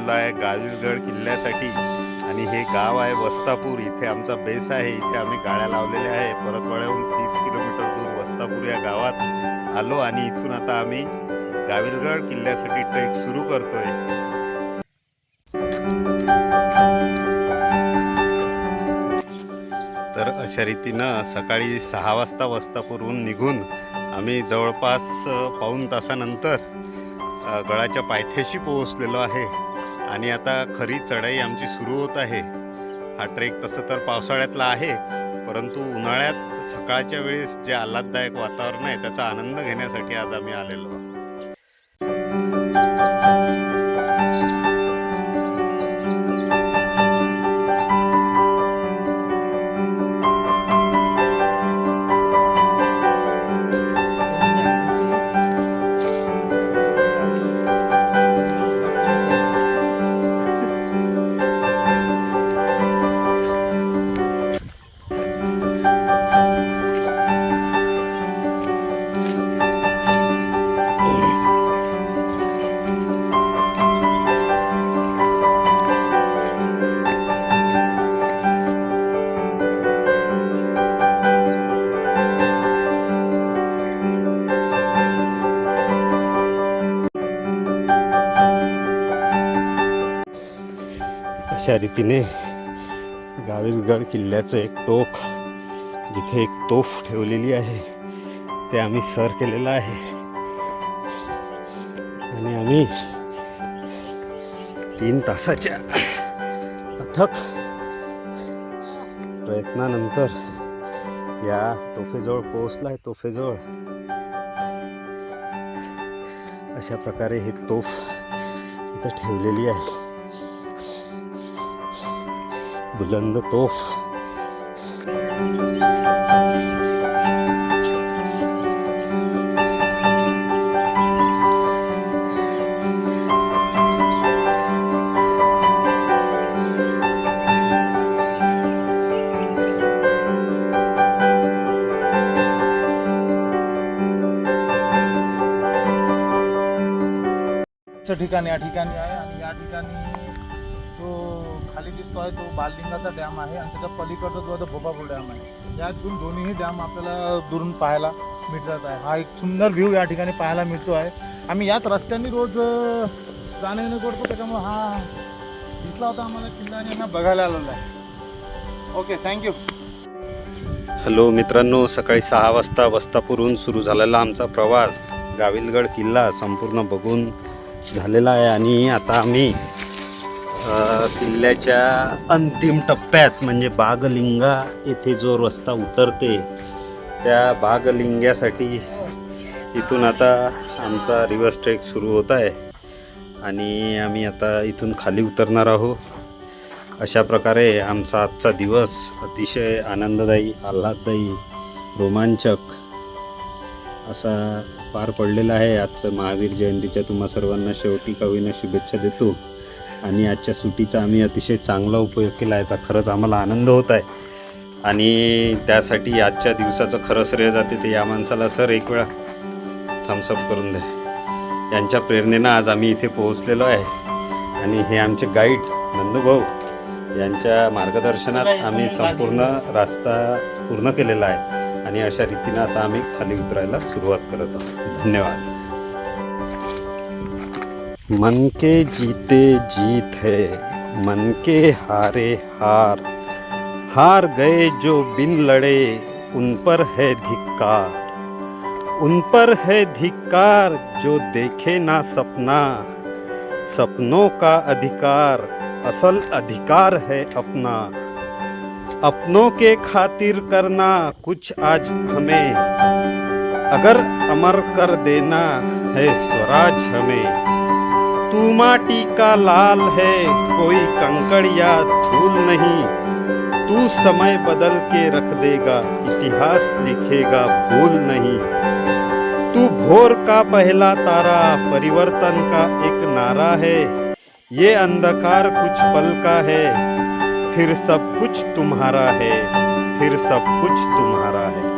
आलेलो आहे गाविलगड किल्ल्यासाठी आणि हे गाव आहे वस्तापूर. इथे आमचा बेस आहे. इथे आम्ही गाड्या लावलेल्या आहे. परतवाड्याहून 30 किलोमीटर दूर वस्तापूर या गावात आलो आणि इथून आता आम्ही गाविलगड किल्ल्यासाठी ट्रेक सुरू करतोय. तर अशा रीतीनं सकाळी 6 वाजता वस्तापूरहून निघून आम्ही जवळपास पाऊण तासानंतर गडाच्या पायथ्याशी पोहोचलेलो आहे आणि आता खरी चढाई आमची सुरू होत आहे. हा ट्रेक तसं तर पावसाळ्यातला आहे, परंतु उन्हाळ्यात सकाळच्या वेळेस जे आल्हाददायक वातावरण आहे त्याचा आनंद घेण्यासाठी आज आम्ही आलेलो आहोत. अशा रीतीने गाविलगड किल्ल्याचं एक टोक, जिथे एक तोफ ठेवलेली आहे, ते आम्ही सर केलेलं आहे आणि आम्ही 3 तासाच्या अथक प्रयत्नानंतर या तोफेजवळ पोहोचलाय. तोफेजवळ अशा प्रकारे ही तोफ इथं ठेवलेली आहे. बुलंद तोफ. ठिकाण या ठिकाणी आहे आणि या ठिकाणी जो खाली दिसतो आहे तो बाललिंगाचा डॅम आहे आणि त्याच्या पलीकडचा जो भोपापूर डॅम आहे. यातून दोन्ही डॅम आपल्याला दुरून पाहायला मिळत आहे. हा एक सुंदर व्ह्यू या ठिकाणी पाहायला मिळतो आहे. आम्ही याच रस्त्याने रोज जाणे येणे करतो, त्याच्यामुळे हा दिसला होता आम्हाला किल्ला आणि आम्ही बघायला आलेलो आहे. Okay, thank you. हॅलो मित्रांनो, सकाळी 6 वाजता वस्तापूरहून सुरू झालेला आमचा प्रवास गाविलगड किल्ला संपूर्ण बघून झालेला आहे आणि आता आम्ही किल्ल्याच्या अंतिम टप्प्यात म्हणजे बागलिंगा येथे जो रस्ता उतरते त्या बागलिंग्यासाठी इथून आता आमचा रिव्हर्स ट्रेक सुरू होत आहे आणि आम्ही आता इथून खाली उतरणार आहोत. अशा प्रकारे आमचा आजचा दिवस अतिशय आनंददायी, आल्हाददायी, रोमांचक असा पार पडलेला आहे. आजचं महावीर जयंतीच्या तुम्हा सर्वांना शेवटी का होईना शुभेच्छा देतो आणि आजच्या सुट्टीचा आम्ही अतिशय चांगला उपयोग केला. याचा खरंच आम्हाला आनंद होत आहे आणि त्यासाठी आजच्या दिवसाचं खरं श्रेय जाते ते या माणसाला. सर, एक वेळा थम्सअप करून द्या. यांच्या प्रेरणेनं आज आम्ही इथे पोहोचलेलो आहे आणि हे आमचे गाईड नंदूभाऊ यांच्या मार्गदर्शनात आम्ही संपूर्ण रस्ता पूर्ण केलेला आहे आणि अशा रीतीनं आता आम्ही खाली उतरायला सुरुवात करत आहोत. धन्यवाद. मन के जीते जीत है, मन के हारे हार, हार गए जो बिन लड़े उन पर है धिक्कार, उन पर है धिक्कार जो देखे ना सपना, सपनों का अधिकार असल अधिकार है अपना, अपनों के खातिर करना कुछ आज हमें, अगर अमर कर देना है स्वराज हमें, तू माटी का लाल है कोई कंकड़ या धूल नहीं, तू समय बदल के रख देगा इतिहास लिखेगा भूल नहीं, तू भोर का पहला तारा परिवर्तन का एक नारा है, ये अंधकार कुछ पल का है, फिर सब कुछ तुम्हारा है, फिर सब कुछ तुम्हारा है.